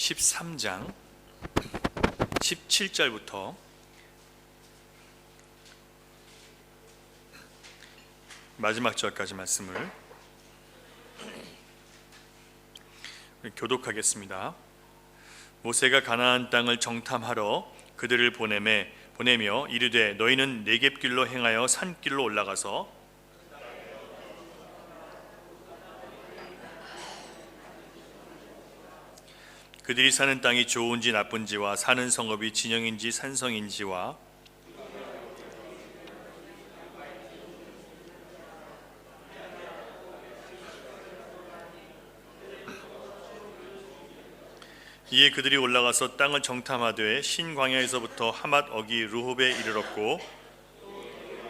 13장 17절부터 마지막 절까지 말씀을 교독하겠습니다. 모세가 가나안 땅을 정탐하러 그들을 보내며 이르되 너희는 네겝길로 행하여 산길로 올라가서 그들이 사는 땅이 좋은지 나쁜지와 사는 성읍이 진영인지 산성인지와 이에 그들이 올라가서 땅을 정탐하되 신광야에서부터 하맛 어기 르홉에 이르렀고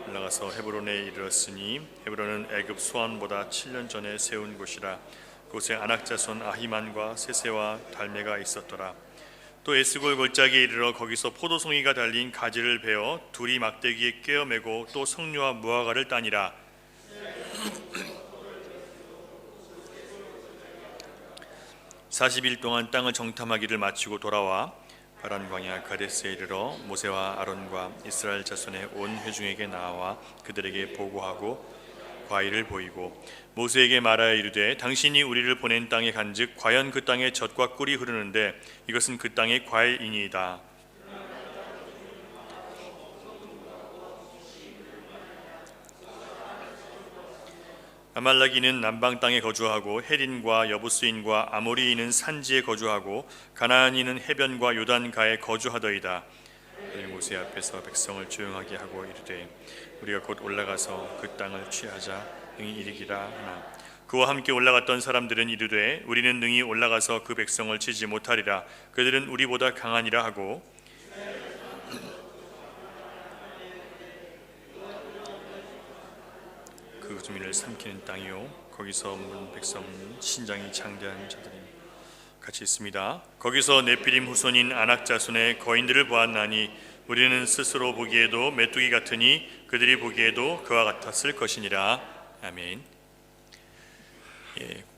올라가서 헤브론에 이르렀으니 헤브론은 애굽 소안보다 7년 전에 세운 곳이라. 그곳에 안악자손 아히만과 세세와 달메가 있었더라. 또 에스골 골짜기에 이르러 거기서 포도송이가 달린 가지를 베어 둘이 막대기에 꿰어매고 또 석류와 무화과를 따니라. 40일 동안 땅을 정탐하기를 마치고 돌아와 바란 광야 가데스에 이르러 모세와 아론과 이스라엘 자손의 온 회중에게 나와 그들에게 보고하고 과일을 보이고 모세에게 말하여 이르되 당신이 우리를 보낸 땅에 간즉 과연 그 땅에 젖과 꿀이 흐르는데 이것은 그 땅의 과일이니이다. 아말렉인은 남방 땅에 거주하고 헤린과 여부스인과 아모리인은 산지에 거주하고 가나안인은 해변과 요단가에 거주하더이다. 모세 앞에서 백성을 조용하게 하고 이르되 우리가 곧 올라가서 그 땅을 취하자 능히 이르기라 하나. 그와 함께 올라갔던 사람들은 이르되 우리는 능히 올라가서 그 백성을 치지 못하리라. 그들은 우리보다 강하니라 하고 그 주민을 삼키는 땅이요 거기서 문 백성 신장이 장대한 자들이 같이 있습니다. 거기서 네피림 후손인 아낙 자손의 거인들을 보았나니 우리는 스스로 보기에도 메뚜기 같으니 그들이 보기에도 그와 같았을 것이니라. 아멘.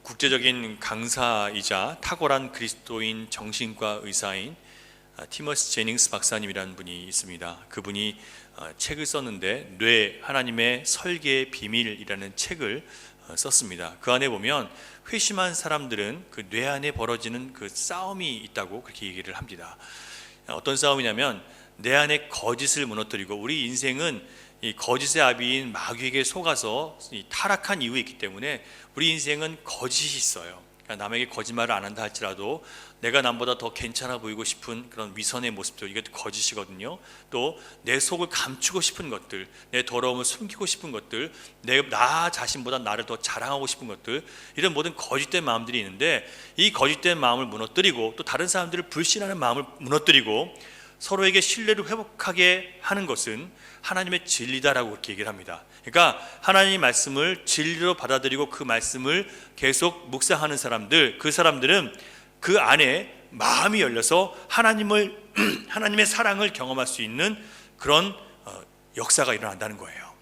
국제적인 강사이자 탁월한 그리스도인 정신과 의사인 티머스 제닝스 박사님이라는 분이 있습니다. 그분이 책을 썼는데 하나님의 설계의 비밀이라는 책을 썼습니다. 그 안에 보면 회심한 사람들은 그 뇌 안에 벌어지는 그 싸움이 있다고 그렇게 얘기를 합니다. 어떤 싸움이냐면 내 안에 거짓을 무너뜨리고, 우리 인생은 이 거짓의 아비인 마귀에게 속아서 타락한 이유에 있기 때문에 우리 인생은 거짓이 있어요. 그러니까 남에게 거짓말을 안 한다 할지라도 내가 남보다 더 괜찮아 보이고 싶은 그런 위선의 모습들, 이게 거짓이거든요. 또 내 속을 감추고 싶은 것들, 내 더러움을 숨기고 싶은 것들, 나 자신보다 나를 더 자랑하고 싶은 것들, 이런 모든 거짓된 마음들이 있는데, 이 거짓된 마음을 무너뜨리고 또 다른 사람들을 불신하는 마음을 무너뜨리고 서로에게 신뢰를 회복하게 하는 것은 하나님의 진리다라고 그렇게 얘기를 합니다. 그러니까 하나님의 말씀을 진리로 받아들이고 그 말씀을 계속 묵상하는 사람들, 그 사람들은 그 안에 마음이 열려서 하나님의 사랑을 경험할 수 있는 그런 역사가 일어난다는 거예요.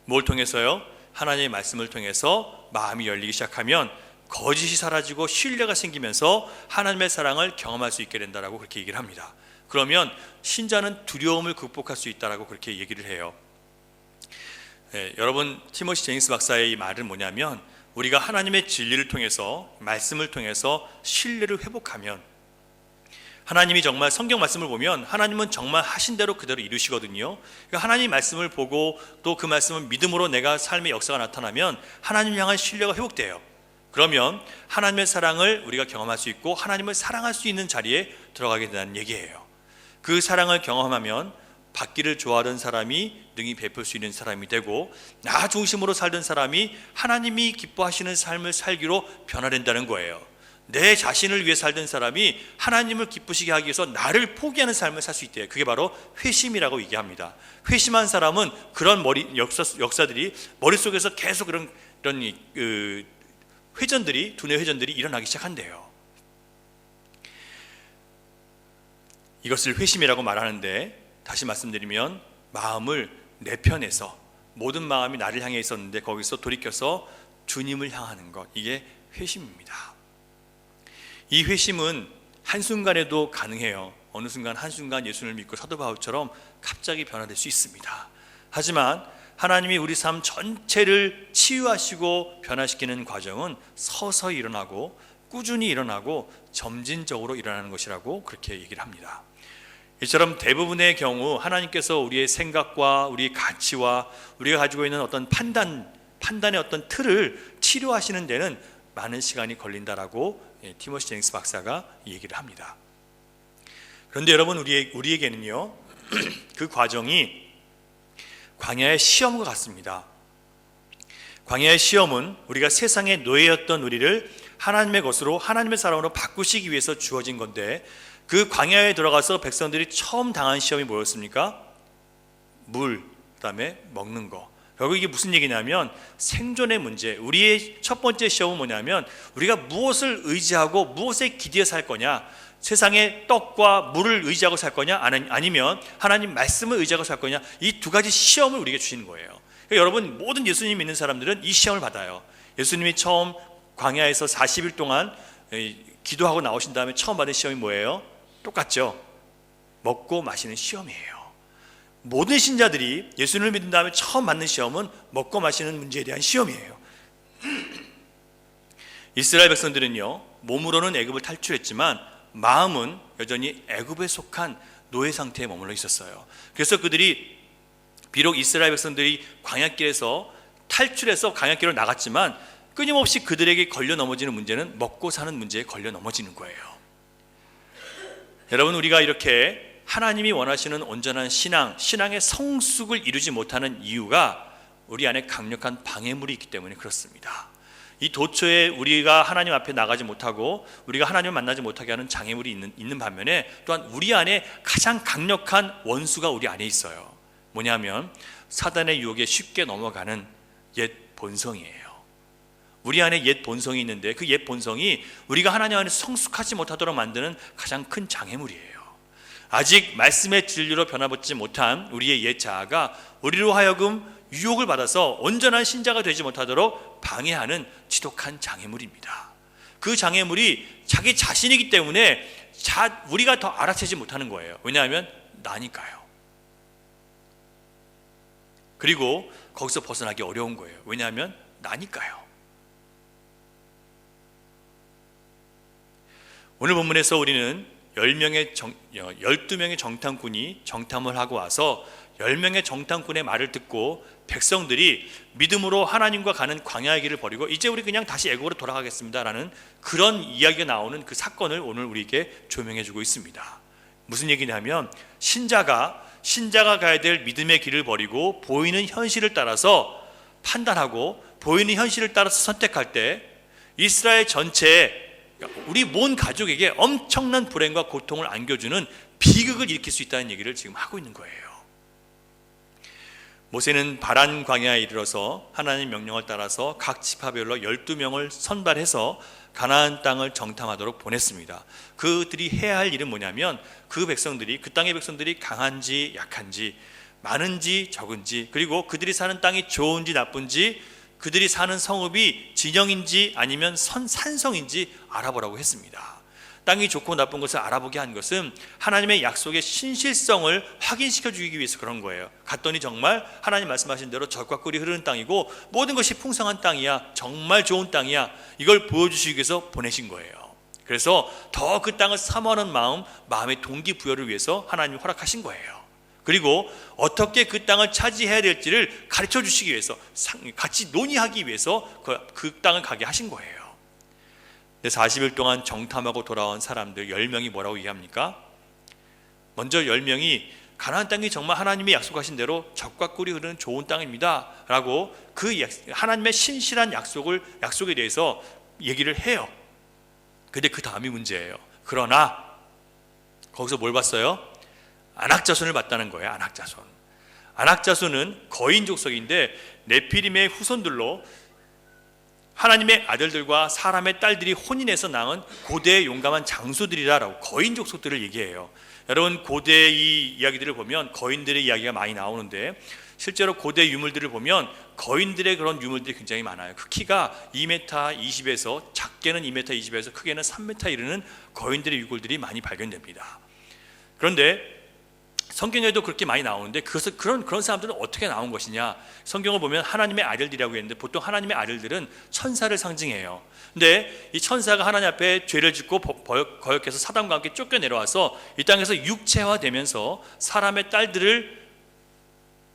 뭘 통해서요? 하나님의 말씀을 통해서 마음이 열리기 시작하면 거짓이 사라지고 신뢰가 생기면서 하나님의 사랑을 경험할 수 있게 된다라고 그렇게 얘기를 합니다. 그러면 신자는 두려움을 극복할 수 있다라고 그렇게 얘기를 해요. 여러분, 티머시 제닝스 박사의 이 말은 뭐냐면, 우리가 하나님의 진리를 통해서, 말씀을 통해서 신뢰를 회복하면, 하나님이 정말 성경 말씀을 보면 하나님은 정말 하신 대로 그대로 이루시거든요. 그러니까 하나님 말씀을 보고 또 그 말씀을 믿음으로 내가 삶의 역사가 나타나면 하나님 향한 신뢰가 회복돼요. 그러면 하나님의 사랑을 우리가 경험할 수 있고 하나님을 사랑할 수 있는 자리에 들어가게 된다는 얘기예요. 그 사랑을 경험하면 받기를 좋아하던 사람이 능히 베풀 수 있는 사람이 되고, 나 중심으로 살던 사람이 하나님이 기뻐하시는 삶을 살기로 변화된다는 거예요. 내 자신을 위해 살던 사람이 하나님을 기쁘시게 하기 위해서 나를 포기하는 삶을 살 수 있대요. 그게 바로 회심이라고 얘기합니다. 회심한 사람은 그런 역사들이 머릿속에서 계속 그런 회전들이, 두뇌 회전들이 일어나기 시작한대요. 이것을 회심이라고 말하는데, 다시 말씀드리면 마음을 내 편에서, 모든 마음이 나를 향해 있었는데 거기서 돌이켜서 주님을 향하는 것, 이게 회심입니다. 이 회심은 한순간에도 가능해요. 어느 순간 한순간 예수님을 믿고 사도 바울처럼 갑자기 변화될 수 있습니다. 하지만 하나님이 우리 삶 전체를 치유하시고 변화시키는 과정은 서서히 일어나고 꾸준히 일어나고 점진적으로 일어나는 것이라고 그렇게 얘기를 합니다. 이처럼 대부분의 경우 하나님께서 우리의 생각과 우리의 가치와 우리가 가지고 있는 어떤 판단의 어떤 틀을 치료하시는 데는 많은 시간이 걸린다라고 티머시 제닝스 박사가 얘기를 합니다. 그런데 여러분, 우리에게는요 그 과정이 광야의 시험과 같습니다. 광야의 시험은 우리가 세상의 노예였던 우리를 하나님의 것으로, 하나님의 사람으로 바꾸시기 위해서 주어진 건데, 그 광야에 들어가서 백성들이 처음 당한 시험이 뭐였습니까? 물, 그 다음에 먹는 거. 결국 이게 무슨 얘기냐면 생존의 문제. 우리의 첫 번째 시험은 뭐냐면 우리가 무엇을 의지하고 무엇에 기대어 살 거냐, 세상의 떡과 물을 의지하고 살 거냐, 아니면 하나님 말씀을 의지하고 살 거냐, 이 두 가지 시험을 우리에게 주시는 거예요. 그러니까 여러분, 모든 예수님 믿는 사람들은 이 시험을 받아요. 예수님이 처음 광야에서 40일 동안 기도하고 나오신 다음에 처음 받은 시험이 뭐예요? 똑같죠. 먹고 마시는 시험이에요. 모든 신자들이 예수님을 믿은 다음에 처음 받는 시험은 먹고 마시는 문제에 대한 시험이에요. 이스라엘 백성들은요 몸으로는 애굽을 탈출했지만 마음은 여전히 애굽에 속한 노예 상태에 머물러 있었어요. 그래서 그들이 비록 이스라엘 백성들이 광야길에서 탈출해서 광야길로 나갔지만 끊임없이 그들에게 걸려 넘어지는 문제는 먹고 사는 문제에 걸려 넘어지는 거예요. 여러분, 우리가 이렇게 하나님이 원하시는 온전한 신앙의 성숙을 이루지 못하는 이유가 우리 안에 강력한 방해물이 있기 때문에 그렇습니다. 이 도처에 우리가 하나님 앞에 나가지 못하고 우리가 하나님을 만나지 못하게 하는 장애물이 있는 반면에 또한 우리 안에 가장 강력한 원수가 우리 안에 있어요. 뭐냐면 사단의 유혹에 쉽게 넘어가는 옛 본성이에요. 우리 안에 옛 본성이 있는데 그 옛 본성이 우리가 하나님 안에서 성숙하지 못하도록 만드는 가장 큰 장애물이에요. 아직 말씀의 진리로 변화받지 못한 우리의 옛 자아가 우리로 하여금 유혹을 받아서 온전한 신자가 되지 못하도록 방해하는 지독한 장애물입니다. 그 장애물이 자기 자신이기 때문에 우리가 더 알아채지 못하는 거예요. 왜냐하면 나니까요. 그리고 거기서 벗어나기 어려운 거예요. 왜냐하면 나니까요. 오늘 본문에서 우리는 12명의 정탐꾼이 정탐을 하고 와서 10명의 정탐꾼의 말을 듣고 백성들이 믿음으로 하나님과 가는 광야의 길을 버리고 이제 우리 그냥 다시 애굽으로 돌아가겠습니다라는 그런 이야기가 나오는 그 사건을 오늘 우리에게 조명해 주고 있습니다. 무슨 얘기냐면 신자가 가야 될 믿음의 길을 버리고 보이는 현실을 따라서 판단하고 보이는 현실을 따라서 선택할 때 이스라엘 전체에 우리 온 가족에게 엄청난 불행과 고통을 안겨주는 비극을 일으킬 수 있다는 얘기를 지금 하고 있는 거예요. 모세는 바란 광야에 이르러서 하나님의 명령을 따라서 각 지파별로 12명을 선발해서 가나안 땅을 정탐하도록 보냈습니다. 그들이 해야 할 일은 뭐냐면 그 땅의 백성들이 강한지 약한지, 많은지 적은지, 그리고 그들이 사는 땅이 좋은지 나쁜지, 그들이 사는 성읍이 진영인지 아니면 산성인지 알아보라고 했습니다. 땅이 좋고 나쁜 것을 알아보게 한 것은 하나님의 약속의 신실성을 확인시켜 주기 위해서 그런 거예요. 갔더니 정말 하나님 말씀하신 대로 젖과 꿀이 흐르는 땅이고 모든 것이 풍성한 땅이야, 정말 좋은 땅이야, 이걸 보여주시기 위해서 보내신 거예요. 그래서 더 그 땅을 사모하는 마음의 동기부여를 위해서 하나님이 허락하신 거예요. 그리고 어떻게 그 땅을 차지해야 될지를 가르쳐 주시기 위해서, 같이 논의하기 위해서 그 땅을 가게 하신 거예요. 40일 동안 정탐하고 돌아온 사람들 10명이 뭐라고 얘기합니까? 먼저 10명이 가나안 땅이 정말 하나님이 약속하신 대로 젖과 꿀이 흐르는 좋은 땅입니다 라고 그 하나님의 신실한 약속에 대해서 얘기를 해요. 근데 그 다음이 문제예요. 그러나 거기서 뭘 봤어요? 안악자손을 봤다는 거예요. 안악자손은 거인 족속인데 네피림의 후손들로 하나님의 아들들과 사람의 딸들이 혼인해서 낳은 고대의 용감한 장수들이라고 거인 족속들을 얘기해요. 여러분, 고대의 이 이야기들을 보면 거인들의 이야기가 많이 나오는데 실제로 고대 유물들을 보면 거인들의 그런 유물들이 굉장히 많아요. 그 키가 2m 20에서 작게는 2m 20에서 크게는 3m 이르는 거인들의 유골들이 많이 발견됩니다. 그런데 성경에도 그렇게 많이 나오는데 그런 사람들은 어떻게 나온 것이냐? 성경을 보면 하나님의 아들들이라고 했는데 보통 하나님의 아들들은 천사를 상징해요. 근데 이 천사가 하나님 앞에 죄를 짓고 거역해서 사단과 함께 쫓겨 내려와서 이 땅에서 육체화되면서 사람의 딸들을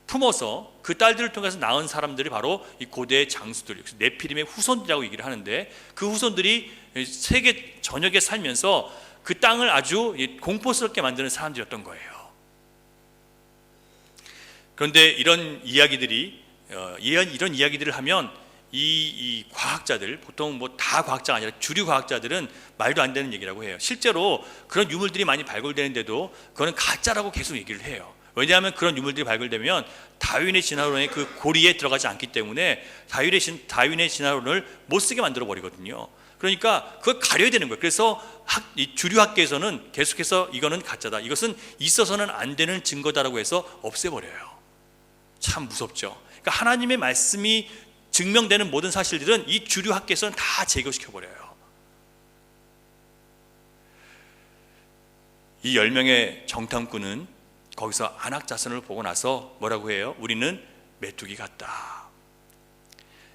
품어서 그 딸들을 통해서 낳은 사람들이 바로 이 고대의 장수들, 네피림의 후손들이라고 얘기를 하는데, 그 후손들이 세계 전역에 살면서 그 땅을 아주 공포스럽게 만드는 사람들이었던 거예요. 그런데 이런 이야기들을 하면 이 과학자들, 보통 뭐 다 과학자가 아니라 주류 과학자들은 말도 안 되는 얘기라고 해요. 실제로 그런 유물들이 많이 발굴되는데도 그거는 가짜라고 계속 얘기를 해요. 왜냐하면 그런 유물들이 발굴되면 다윈의 진화론의 그 고리에 들어가지 않기 때문에 다윈의 진화론을 못 쓰게 만들어 버리거든요. 그러니까 그걸 가려야 되는 거예요. 그래서 이 주류 학계에서는 계속해서 이거는 가짜다, 이것은 있어서는 안 되는 증거다라고 해서 없애버려요. 참 무섭죠. 그러니까 하나님의 말씀이 증명되는 모든 사실들은 이 주류 학계에서는 다 제거시켜버려요. 이 10명의 정탐꾼은 거기서 안악자손을 보고 나서 뭐라고 해요? 우리는 메뚜기 같다.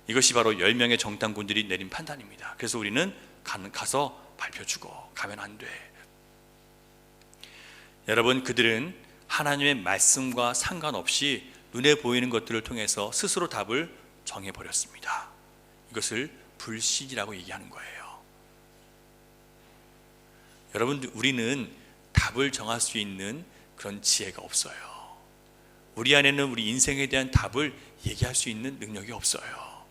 이것이 바로 10명의 정탐꾼들이 내린 판단입니다. 그래서 우리는 가서 밟혀주고 가면 안 돼. 여러분, 그들은 하나님의 말씀과 상관없이 눈에 보이는 것들을 통해서 스스로 답을 정해버렸습니다. 이것을 불신이라고 얘기하는 거예요. 여러분, 우리는 답을 정할 수 있는 그런 지혜가 없어요. 우리 안에는 우리 인생에 대한 답을 얘기할 수 있는 능력이 없어요.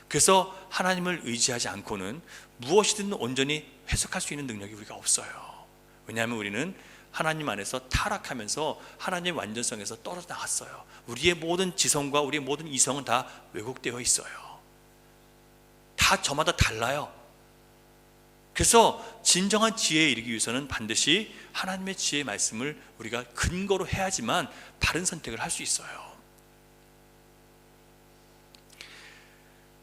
그래서 하나님을 의지하지 않고는 무엇이든 온전히 해석할 수 있는 능력이 우리가 없어요. 왜냐하면 우리는 하나님 안에서 타락하면서 하나님의 완전성에서 떨어져 나갔어요. 우리의 모든 지성과 우리의 모든 이성은 다 왜곡되어 있어요. 다 저마다 달라요. 그래서 진정한 지혜에 이르기 위해서는 반드시 하나님의 지혜의 말씀을 우리가 근거로 해야지만 다른 선택을 할 수 있어요.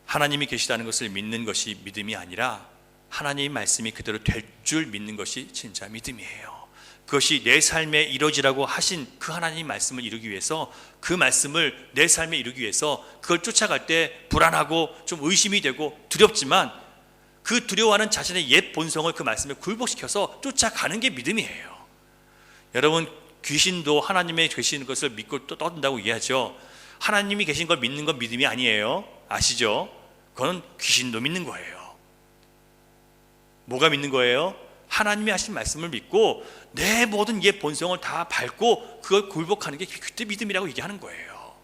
하나님이 계시다는 것을 믿는 것이 믿음이 아니라 하나님의 말씀이 그대로 될 줄 믿는 것이 진짜 믿음이에요. 그것이 내 삶에 이루어지라고 하신 그 하나님의 말씀을 이루기 위해서, 그 말씀을 내 삶에 이루기 위해서 그걸 쫓아갈 때 불안하고 좀 의심이 되고 두렵지만 그 두려워하는 자신의 옛 본성을 그 말씀에 굴복시켜서 쫓아가는 게 믿음이에요. 여러분, 귀신도 하나님의 계시는 것을 믿고 또 떠든다고 얘기하죠. 하나님이 계신 걸 믿는 건 믿음이 아니에요. 아시죠? 그건 귀신도 믿는 거예요. 뭐가 믿는 거예요? 하나님이 하신 말씀을 믿고 내 모든 옛 본성을 다 밟고 그걸 굴복하는 게 그때 믿음이라고 얘기하는 거예요.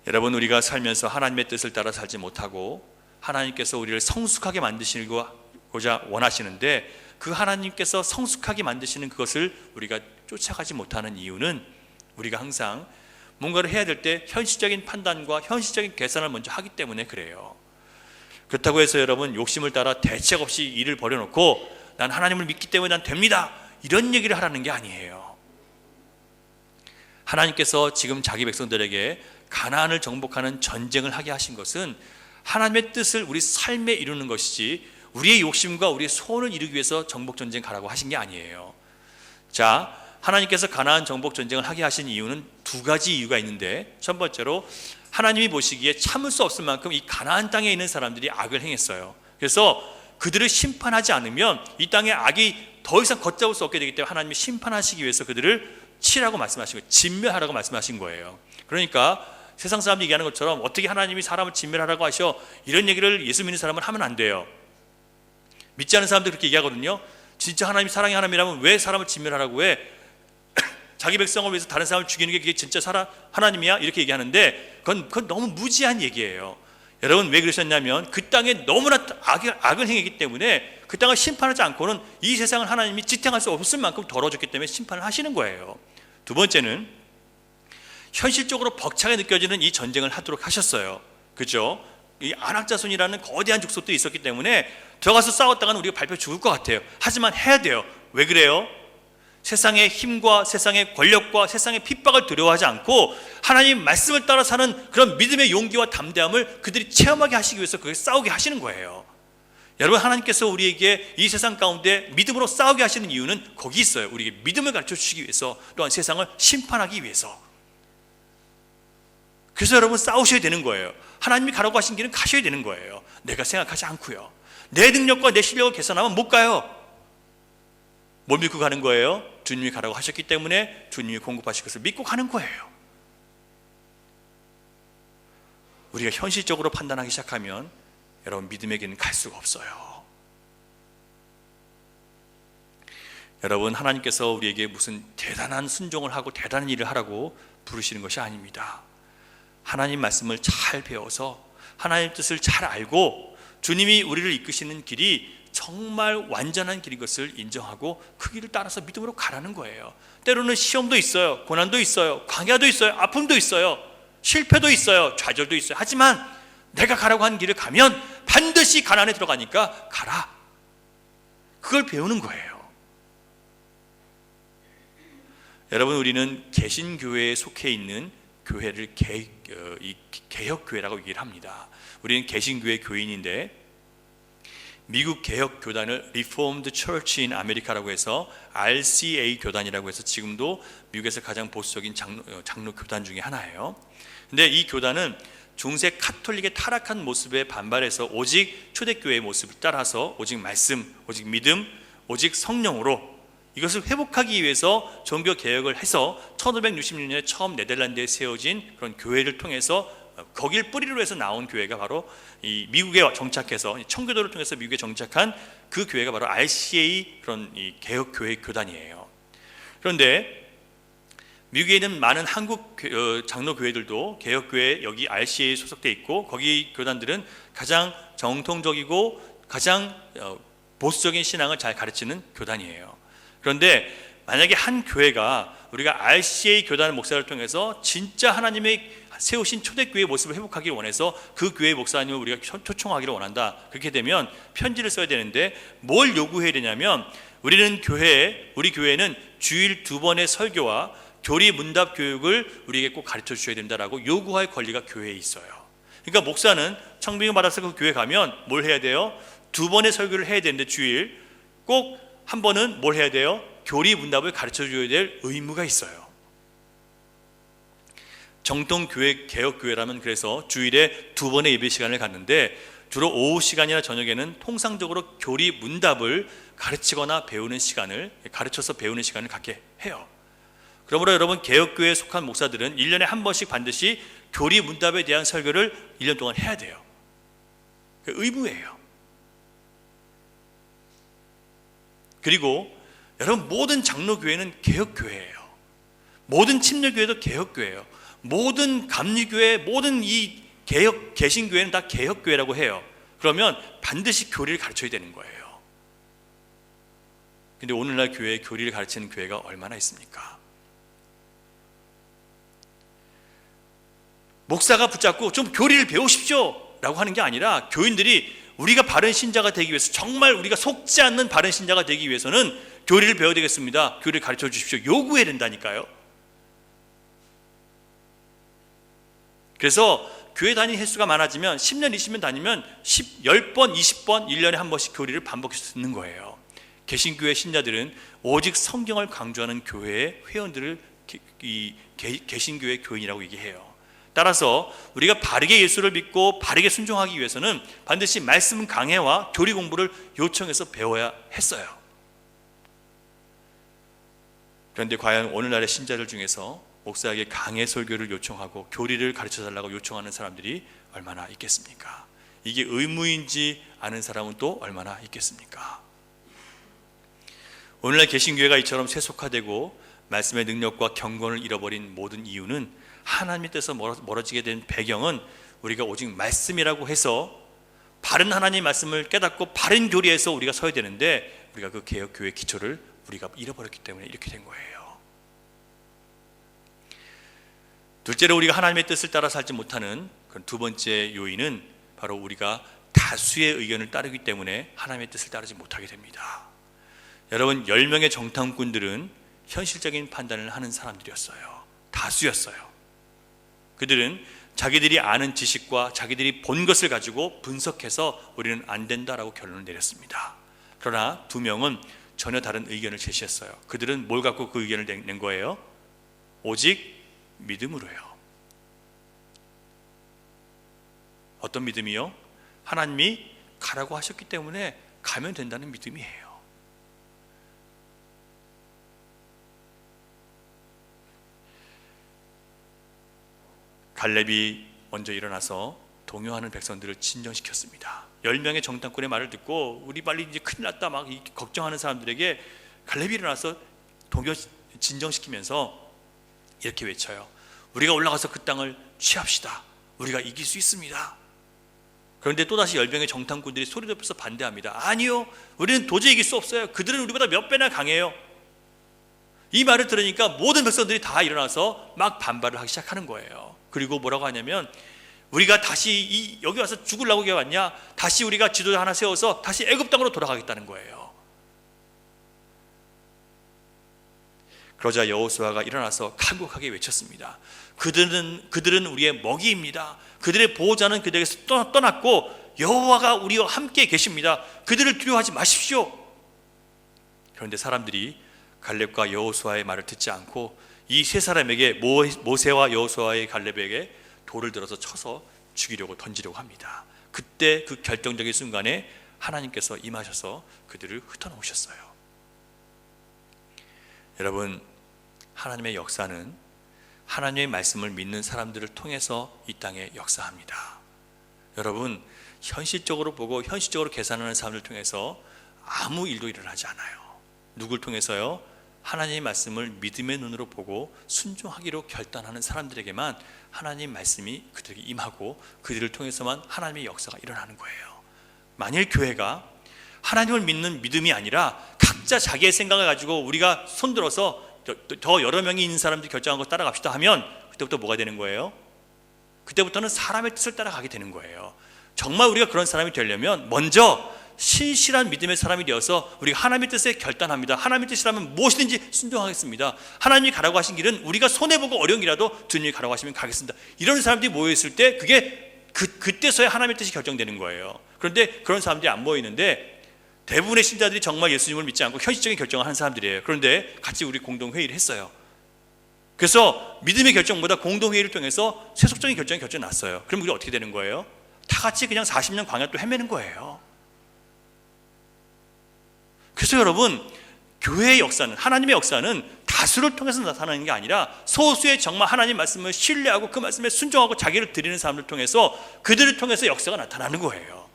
여러분, 우리가 살면서 하나님의 뜻을 따라 살지 못하고 하나님께서 우리를 성숙하게 만드시고자 원하시는데, 그 하나님께서 성숙하게 만드시는 그것을 우리가 쫓아가지 못하는 이유는 우리가 항상 뭔가를 해야 될 때 현실적인 판단과 현실적인 계산을 먼저 하기 때문에 그래요. 그렇다고 해서 여러분, 욕심을 따라 대책 없이 일을 벌여놓고 난 하나님을 믿기 때문에 난 됩니다, 이런 얘기를 하라는 게 아니에요. 하나님께서 지금 자기 백성들에게 가나안을 정복하는 전쟁을 하게 하신 것은 하나님의 뜻을 우리 삶에 이루는 것이지 우리의 욕심과 우리의 소원을 이루기 위해서 정복 전쟁 가라고 하신 게 아니에요. 자, 하나님께서 가나안 정복 전쟁을 하게 하신 이유는 두 가지 이유가 있는데, 첫 번째로 하나님이 보시기에 참을 수 없을 만큼 이 가나안 땅에 있는 사람들이 악을 행했어요. 그래서 그들을 심판하지 않으면 이 땅에 악이 더 이상 걷잡을 수 없게 되기 때문에 하나님이 심판하시기 위해서 그들을 치라고 말씀하신 거예요. 진멸하라고 말씀하신 거예요. 그러니까 세상 사람들이 얘기하는 것처럼 어떻게 하나님이 사람을 진멸하라고 하셔, 이런 얘기를 예수 믿는 사람은 하면 안 돼요. 믿지 않는 사람들이 그렇게 얘기하거든요. 진짜 하나님이 사랑의 하나님이라면 왜 사람을 진멸하라고 해? 자기 백성을 위해서 다른 사람을 죽이는 게 그게 진짜 하나님이야? 이렇게 얘기하는데 그건 너무 무지한 얘기예요. 여러분, 왜 그러셨냐면 그 땅에 너무나 악을 행했기 때문에 그 땅을 심판하지 않고는 이 세상을 하나님이 지탱할 수 없을 만큼 더러워졌기 때문에 심판을 하시는 거예요. 두 번째는 현실적으로 벅차게 느껴지는 이 전쟁을 하도록 하셨어요. 그죠? 이 안악자손이라는 거대한 족속들이 있었기 때문에 들어가서 싸웠다가는 우리가 밟혀 죽을 것 같아요. 하지만 해야 돼요. 왜 그래요? 세상의 힘과 세상의 권력과 세상의 핍박을 두려워하지 않고 하나님 말씀을 따라 사는 그런 믿음의 용기와 담대함을 그들이 체험하게 하시기 위해서 그렇게 싸우게 하시는 거예요. 여러분, 하나님께서 우리에게 이 세상 가운데 믿음으로 싸우게 하시는 이유는 거기 있어요. 우리에게 믿음을 가르쳐 주시기 위해서, 또한 세상을 심판하기 위해서. 그래서 여러분, 싸우셔야 되는 거예요. 하나님이 가라고 하신 길은 가셔야 되는 거예요. 내가 생각하지 않고요. 내 능력과 내 실력을 계산하면 못 가요. 뭘 믿고 가는 거예요? 주님이 가라고 하셨기 때문에 주님이 공급하실 것을 믿고 가는 거예요. 우리가 현실적으로 판단하기 시작하면 여러분, 믿음의 길은 갈 수가 없어요. 여러분, 하나님께서 우리에게 무슨 대단한 순종을 하고 대단한 일을 하라고 부르시는 것이 아닙니다. 하나님 말씀을 잘 배워서 하나님 뜻을 잘 알고 주님이 우리를 이끄시는 길이 정말 완전한 길인 것을 인정하고 그 길을 따라서 믿음으로 가라는 거예요. 때로는 시험도 있어요, 고난도 있어요, 광야도 있어요, 아픔도 있어요, 실패도 있어요, 좌절도 있어요. 하지만 내가 가라고 한 길을 가면 반드시 가나안에 들어가니까 가라. 그걸 배우는 거예요. 여러분, 우리는 개신교회에 속해 있는 교회를 개혁교회라고 얘기를 합니다. 우리는 개신교회 교인인데 미국 개혁교단을 Reformed Church in America라고 해서 RCA 교단이라고 해서 지금도 미국에서 가장 보수적인 장로 교단 중에 하나예요. 근데 이 교단은 중세 카톨릭의 타락한 모습에 반발해서 오직 초대교회의 모습을 따라서 오직 말씀, 오직 믿음, 오직 성령으로 이것을 회복하기 위해서 종교 개혁을 해서 1566년에 처음 네덜란드에 세워진 그런 교회를 통해서 거길 뿌리로 해서 나온 교회가 바로 이 미국에 정착해서 청교도를 통해서 미국에 정착한 그 교회가 바로 RCA 그런 이 개혁 교회 교단이에요. 그런데 미국에 있는 많은 한국 장로 교회들도 개혁 교회 여기 RCA에 소속돼 있고 거기 교단들은 가장 정통적이고 가장 보수적인 신앙을 잘 가르치는 교단이에요. 그런데 만약에 한 교회가 우리가 RCA 교단 목사를 통해서 진짜 하나님의 세우신 초대교회의 모습을 회복하기를 원해서 그 교회의 목사님을 우리가 초청하기를 원한다. 그렇게 되면 편지를 써야 되는데 뭘 요구해야 되냐면 우리 교회는 주일 2번의 설교와 교리 문답 교육을 우리에게 꼭 가르쳐 주셔야 된다라고 요구할 권리가 교회에 있어요. 그러니까 목사는 청빙을 받아서 그 교회 가면 뭘 해야 돼요? 2번의 설교를 해야 되는데 주일 꼭 한 번은 뭘 해야 돼요? 교리 문답을 가르쳐 줘야 될 의무가 있어요. 정통교회 개혁교회라면 그래서 주일에 2번의 예배 시간을 갖는데 주로 오후 시간이나 저녁에는 통상적으로 교리 문답을 가르치거나 배우는 시간을 가르쳐서 배우는 시간을 갖게 해요. 그러므로 여러분 개혁교회에 속한 목사들은 1년에 한 번씩 반드시 교리 문답에 대한 설교를 1년 동안 해야 돼요. 그 의무예요. 그리고 여러분 모든 장로교회는 개혁교회예요. 모든 침례교회도 개혁교회예요. 모든 감리교회, 모든 이 개신교회는 다 개혁교회라고 해요. 그러면 반드시 교리를 가르쳐야 되는 거예요. 근데 오늘날 교회에 교리를 가르치는 교회가 얼마나 있습니까? 목사가 붙잡고 좀 교리를 배우십시오 라고 하는 게 아니라 교인들이 우리가 바른 신자가 되기 위해서 정말 우리가 속지 않는 바른 신자가 되기 위해서는 교리를 배워야 되겠습니다. 교리를 가르쳐 주십시오. 요구해야 된다니까요. 그래서 교회 다니는 횟수가 많아지면 10년, 20년 다니면 10번, 20번, 1년에 한 번씩 교리를 반복해서 듣는 거예요. 개신교회 신자들은 오직 성경을 강조하는 교회의 회원들을 개신교회 교인이라고 얘기해요. 따라서 우리가 바르게 예수를 믿고 바르게 순종하기 위해서는 반드시 말씀 강해와 교리 공부를 요청해서 배워야 했어요. 그런데 과연 오늘날의 신자들 중에서 목사에게 강해 설교를 요청하고 교리를 가르쳐달라고 요청하는 사람들이 얼마나 있겠습니까? 이게 의무인지 아는 사람은 또 얼마나 있겠습니까? 오늘날 개신교회가 이처럼 세속화되고 말씀의 능력과 경건을 잃어버린 모든 이유는 하나님의 뜻에서 멀어지게 된 배경은 우리가 오직 말씀이라고 해서 바른 하나님의 말씀을 깨닫고 바른 교리에서 우리가 서야 되는데 우리가 그 개혁교회의 기초를 우리가 잃어버렸기 때문에 이렇게 된 거예요. 둘째로 우리가 하나님의 뜻을 따라 살지 못하는 그런 두 번째 요인은 바로 우리가 다수의 의견을 따르기 때문에 하나님의 뜻을 따르지 못하게 됩니다. 여러분 10명의 정탐꾼들은 현실적인 판단을 하는 사람들이었어요. 다수였어요. 그들은 자기들이 아는 지식과 자기들이 본 것을 가지고 분석해서 우리는 안 된다라고 결론을 내렸습니다. 그러나 2명은 전혀 다른 의견을 제시했어요. 그들은 뭘 갖고 그 의견을 낸 거예요? 오직 믿음으로요. 어떤 믿음이요? 하나님이 가라고 하셨기 때문에 가면 된다는 믿음이에요. 갈렙이 먼저 일어나서 동요하는 백성들을 진정시켰습니다. 10명의 정탐꾼의 말을 듣고 우리 빨리 이제 큰일 났다 막 걱정하는 사람들에게 갈렙이 일어나서 동요 진정시키면서 이렇게 외쳐요. 우리가 올라가서 그 땅을 취합시다. 우리가 이길 수 있습니다. 그런데 또다시 10명의 정탐꾼들이 소리 높여서 반대합니다. 아니요, 우리는 도저히 이길 수 없어요. 그들은 우리보다 몇 배나 강해요. 이 말을 들으니까 모든 백성들이 다 일어나서 막 반발을 하기 시작하는 거예요. 그리고 뭐라고 하냐면, 우리가 다시 여기 와서 죽으려고 왔냐? 다시 우리가 지도자 하나 세워서 다시 애굽 땅으로 돌아가겠다는 거예요. 그러자 여호수아가 일어나서 간곡하게 외쳤습니다. 그들은 우리의 먹이입니다. 그들의 보호자는 그들에게서 떠났고 여호와가 우리와 함께 계십니다. 그들을 두려워하지 마십시오. 그런데 사람들이 갈렙과 여호수아의 말을 듣지 않고 이 세 사람에게, 모세와 여호수아의 갈렙에게 돌을 들어서 쳐서 죽이려고 던지려고 합니다. 그때 그 결정적인 순간에 하나님께서 임하셔서 그들을 흩어놓으셨어요. 여러분, 하나님의 역사는 하나님의 말씀을 믿는 사람들을 통해서 이 땅에 역사합니다. 여러분, 현실적으로 보고 현실적으로 계산하는 사람들을 통해서 아무 일도 일어나지 않아요. 누굴 통해서요? 하나님의 말씀을 믿음의 눈으로 보고 순종하기로 결단하는 사람들에게만 하나님의 말씀이 그들에게 임하고 그들을 통해서만 하나님의 역사가 일어나는 거예요. 만일 교회가 하나님을 믿는 믿음이 아니라 각자 자기의 생각을 가지고 우리가 손들어서 더 여러 명이 있는 사람들이 결정한 거 따라갑시다 하면 그때부터 뭐가 되는 거예요? 그때부터는 사람의 뜻을 따라가게 되는 거예요. 정말 우리가 그런 사람이 되려면 먼저 신실한 믿음의 사람이 되어서 우리가 하나님의 뜻에 결단합니다. 하나님의 뜻이라면 무엇이든지 순종하겠습니다. 하나님이 가라고 하신 길은 우리가 손해보고 어려운 길이라도 주님이 가라고 하시면 가겠습니다. 이런 사람들이 모여있을 때 그게 그때서야 하나님의 뜻이 결정되는 거예요. 그런데 그런 사람들이 안 모이는데 대부분의 신자들이 정말 예수님을 믿지 않고 현실적인 결정을 하는 사람들이에요. 그런데 같이 우리 공동회의를 했어요. 그래서 믿음의 결정보다 공동회의를 통해서 세속적인 결정이 났어요. 그럼 우리 어떻게 되는 거예요? 다 같이 그냥 40년 광야 또 헤매는 거예요. 그래서 여러분, 교회의 역사는, 하나님의 역사는 다수를 통해서 나타나는 게 아니라 소수의 정말 하나님 말씀을 신뢰하고 그 말씀에 순종하고 자기를 드리는 사람들 통해서, 그들을 통해서 역사가 나타나는 거예요.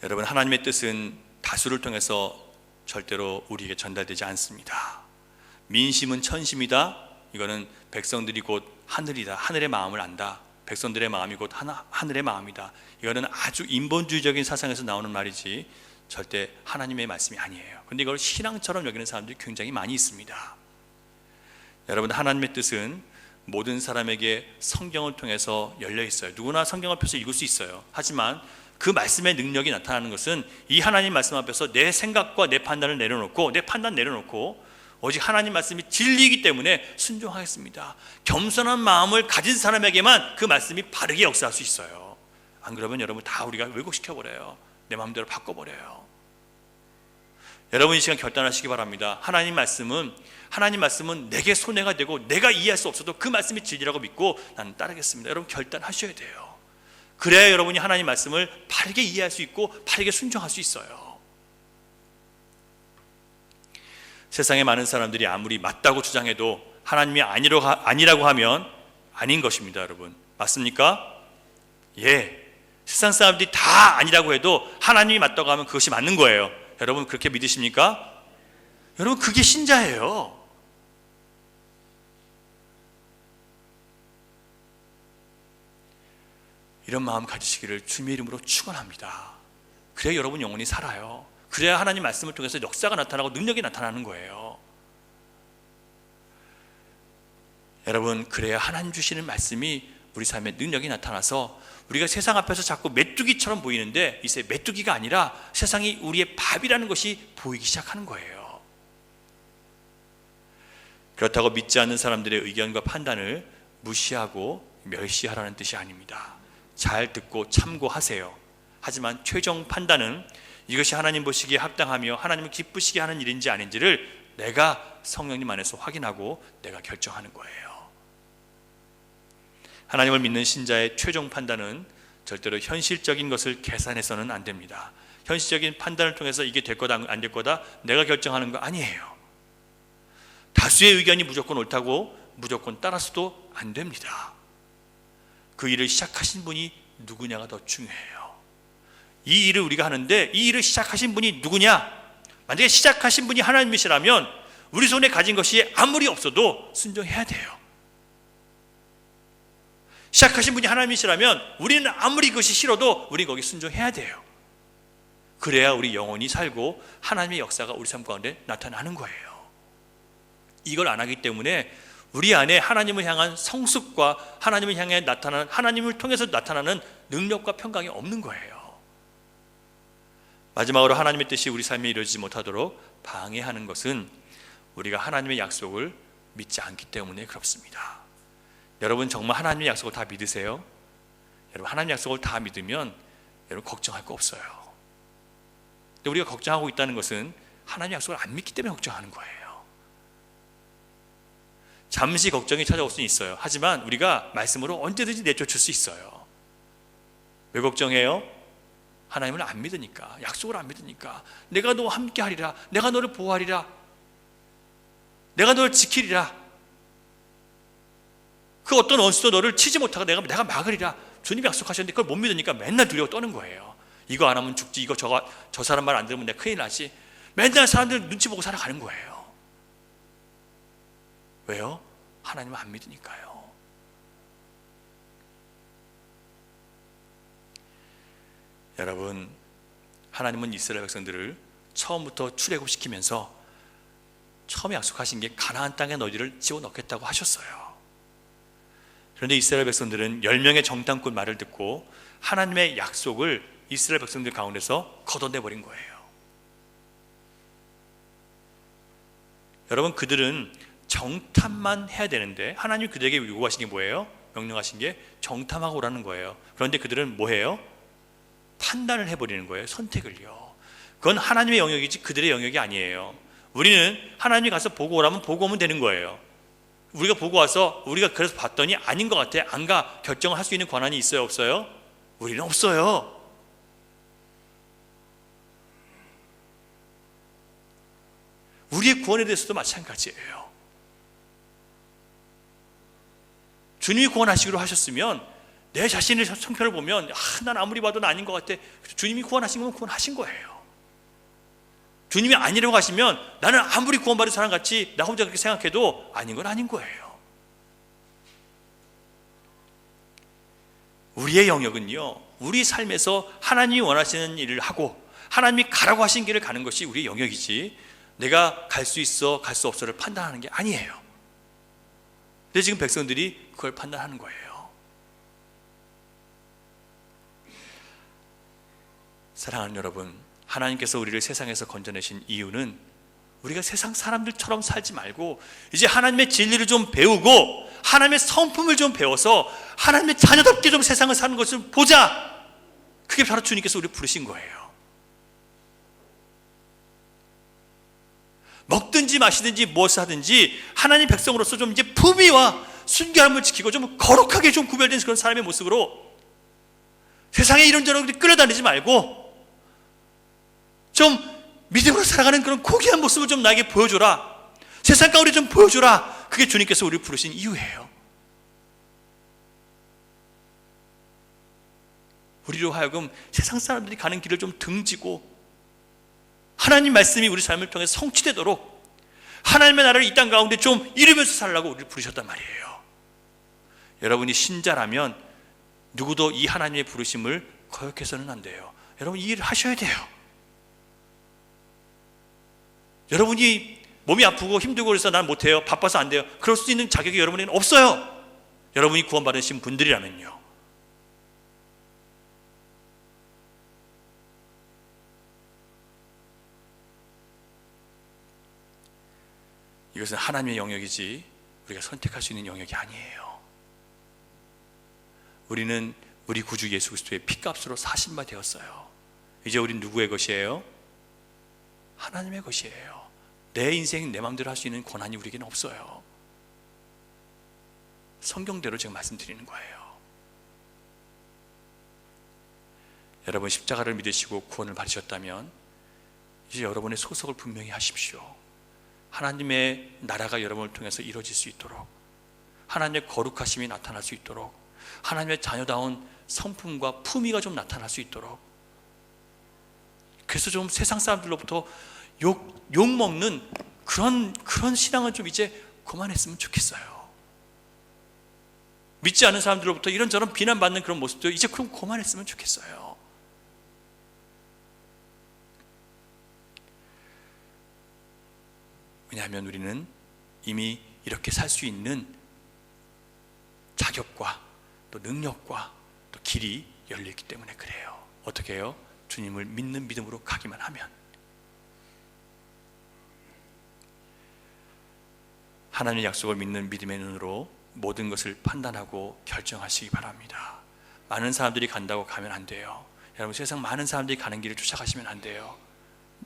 여러분, 하나님의 뜻은 다수를 통해서 절대로 우리에게 전달되지 않습니다. 민심은 천심이다. 이거는 백성들이 곧 하늘이다. 하늘의 마음을 안다. 백성들의 마음이 곧 하늘의 마음이다. 이거는 아주 인본주의적인 사상에서 나오는 말이지 절대 하나님의 말씀이 아니에요. 그런데 이걸 신앙처럼 여기는 사람들이 굉장히 많이 있습니다. 여러분, 하나님의 뜻은 모든 사람에게 성경을 통해서 열려 있어요. 누구나 성경을 펴서 읽을 수 있어요. 하지만 그 말씀의 능력이 나타나는 것은 이 하나님 말씀 앞에서 내 생각과 내 판단을 내려놓고, 내 판단 내려놓고 오직 하나님 말씀이 진리이기 때문에 순종하겠습니다. 겸손한 마음을 가진 사람에게만 그 말씀이 바르게 역사할 수 있어요. 안 그러면 여러분 다 우리가 왜곡시켜버려요. 내 마음대로 바꿔버려요. 여러분, 이 시간 결단하시기 바랍니다. 하나님 말씀은 내게 손해가 되고 내가 이해할 수 없어도 그 말씀이 진리라고 믿고 나는 따르겠습니다. 여러분, 결단하셔야 돼요. 그래야 여러분이 하나님 말씀을 바르게 이해할 수 있고 바르게 순종할 수 있어요. 세상에 많은 사람들이 아무리 맞다고 주장해도 하나님이 아니라고 하면 아닌 것입니다. 여러분, 맞습니까? 예, 세상 사람들이 다 아니라고 해도 하나님이 맞다고 하면 그것이 맞는 거예요. 여러분, 그렇게 믿으십니까? 여러분, 그게 신자예요. 이런 마음 가지시기를 주님의 이름으로 축원합니다. 그래야 여러분 영혼이 살아요. 그래야 하나님 말씀을 통해서 역사가 나타나고 능력이 나타나는 거예요. 여러분, 그래야 하나님 주시는 말씀이 우리 삶의 능력이 나타나서 우리가 세상 앞에서 자꾸 메뚜기처럼 보이는데 이제 메뚜기가 아니라 세상이 우리의 밥이라는 것이 보이기 시작하는 거예요. 그렇다고 믿지 않는 사람들의 의견과 판단을 무시하고 멸시하라는 뜻이 아닙니다. 잘 듣고 참고하세요. 하지만 최종 판단은 이것이 하나님 보시기에 합당하며 하나님을 기쁘시게 하는 일인지 아닌지를 내가 성령님 안에서 확인하고 내가 결정하는 거예요. 하나님을 믿는 신자의 최종 판단은 절대로 현실적인 것을 계산해서는 안 됩니다. 현실적인 판단을 통해서 이게 될 거다 안 될 거다 내가 결정하는 거 아니에요. 다수의 의견이 무조건 옳다고 무조건 따라서도 안 됩니다. 그 일을 시작하신 분이 누구냐가 더 중요해요. 이 일을 우리가 하는데 이 일을 시작하신 분이 누구냐? 만약에 시작하신 분이 하나님이시라면 우리 손에 가진 것이 아무리 없어도 순종해야 돼요. 시작하신 분이 하나님이시라면 우리는 아무리 그것이 싫어도 우리 거기 순종해야 돼요. 그래야 우리 영혼이 살고 하나님의 역사가 우리 삶 가운데 나타나는 거예요. 이걸 안 하기 때문에 우리 안에 하나님을 향한 성숙과 하나님을 향해 나타나는, 하나님을 통해서 나타나는 능력과 평강이 없는 거예요. 마지막으로 하나님의 뜻이 우리 삶에 이루어지지 못하도록 방해하는 것은 우리가 하나님의 약속을 믿지 않기 때문에 그렇습니다. 여러분 정말 하나님의 약속을 다 믿으세요? 여러분 하나님의 약속을 다 믿으면 여러분 걱정할 거 없어요. 근데 우리가 걱정하고 있다는 것은 하나님의 약속을 안 믿기 때문에 걱정하는 거예요. 잠시 걱정이 찾아올 수는 있어요. 하지만 우리가 말씀으로 언제든지 내쫓을 수 있어요. 왜 걱정해요? 하나님을 안 믿으니까, 약속을 안 믿으니까. 내가 너와 함께 하리라, 내가 너를 보호하리라, 내가 너를 지키리라, 그 어떤 원수도 너를 치지 못하고 내가 막으리라. 주님이 약속하셨는데 그걸 못 믿으니까 맨날 두려워 떠는 거예요. 이거 안 하면 죽지, 이거 저 사람 말 안 들으면 내가 큰일 나지. 맨날 사람들 눈치 보고 살아가는 거예요. 왜요? 하나님을 안 믿으니까요. 여러분, 하나님은 이스라엘 백성들을 처음부터 출애굽시키면서 처음에 약속하신 게 가나안 땅에 너희를 집어넣겠다고 하셨어요. 그런데 이스라엘 백성들은 10명의 정탐꾼 말을 듣고 하나님의 약속을 이스라엘 백성들 가운데서 걷어내버린 거예요. 여러분, 그들은 정탐만 해야 되는데 하나님이 그들에게 요구하신 게 뭐예요? 명령하신 게 정탐하고 오라는 거예요. 그런데 그들은 뭐해요? 판단을 해버리는 거예요. 선택을요. 그건 하나님의 영역이지 그들의 영역이 아니에요. 우리는 하나님이 가서 보고 오라면 보고 오면 되는 거예요. 우리가 보고 와서 우리가 그래서 봤더니 아닌 것 같아, 안 가, 결정을 할 수 있는 권한이 있어요, 없어요? 우리는 없어요. 우리의 구원에 대해서도 마찬가지예요. 주님이 구원하시기로 하셨으면 내 자신의 성편을 보면 난 아무리 봐도 난 아닌 것 같아. 주님이 구원하신 건 구원하신 거예요. 주님이 아니라고 하시면 나는 아무리 구원받은 사람 같이 나 혼자 그렇게 생각해도 아닌 건 아닌 거예요. 우리의 영역은요, 우리 삶에서 하나님이 원하시는 일을 하고 하나님이 가라고 하신 길을 가는 것이 우리의 영역이지 내가 갈 수 있어 갈 수 없어를 판단하는 게 아니에요. 근데 지금 백성들이 그걸 판단하는 거예요. 사랑하는 여러분, 하나님께서 우리를 세상에서 건져내신 이유는 우리가 세상 사람들처럼 살지 말고 이제 하나님의 진리를 좀 배우고 하나님의 성품을 좀 배워서 하나님의 자녀답게 좀 세상을 사는 것을 보자. 그게 바로 주님께서 우리를 부르신 거예요. 먹든지 마시든지 무엇을 하든지 하나님 백성으로서 좀 이제 품위와 순결함을 지키고 좀 거룩하게 좀 구별된 그런 사람의 모습으로 세상에 이런저런 끌어다니지 말고 좀 믿음으로 살아가는 그런 고귀한 모습을 좀 나에게 보여줘라. 세상 가운데 좀 보여줘라. 그게 주님께서 우리를 부르신 이유예요. 우리로 하여금 세상 사람들이 가는 길을 좀 등지고 하나님 말씀이 우리 삶을 통해 성취되도록 하나님의 나라를 이 땅 가운데 좀 이루면서 살라고 우리를 부르셨단 말이에요. 여러분이 신자라면 누구도 이 하나님의 부르심을 거역해서는 안 돼요. 여러분 이 일을 하셔야 돼요. 여러분이 몸이 아프고 힘들고 그래서 난 못해요, 바빠서 안 돼요, 그럴 수 있는 자격이 여러분에게는 없어요. 여러분이 구원받으신 분들이라면요. 이것은 하나님의 영역이지 우리가 선택할 수 있는 영역이 아니에요. 우리는 우리 구주 예수 그리스도의 피값으로 사신 바 되었어요. 이제 우린 누구의 것이에요? 하나님의 것이에요. 내 인생 내 마음대로 할 수 있는 권한이 우리에게는 없어요. 성경대로 제가 말씀드리는 거예요. 여러분 십자가를 믿으시고 구원을 받으셨다면 이제 여러분의 소속을 분명히 하십시오. 하나님의 나라가 여러분을 통해서 이루어질 수 있도록, 하나님의 거룩하심이 나타날 수 있도록, 하나님의 자녀다운 성품과 품위가 좀 나타날 수 있도록. 그래서 좀 세상 사람들로부터 욕 먹는 그런 신앙은 좀 이제 그만했으면 좋겠어요. 믿지 않은 사람들로부터 이런저런 비난받는 그런 모습도 이제 그럼 그만했으면 좋겠어요. 왜냐하면 우리는 이미 이렇게 살 수 있는 자격과 또 능력과 또 길이 열려있기 때문에 그래요. 어떻게 해요? 주님을 믿는 믿음으로 가기만 하면. 하나님의 약속을 믿는 믿음의 눈으로 모든 것을 판단하고 결정하시기 바랍니다. 많은 사람들이 간다고 가면 안 돼요. 여러분 세상 많은 사람들이 가는 길을 쫓아가시면 안 돼요.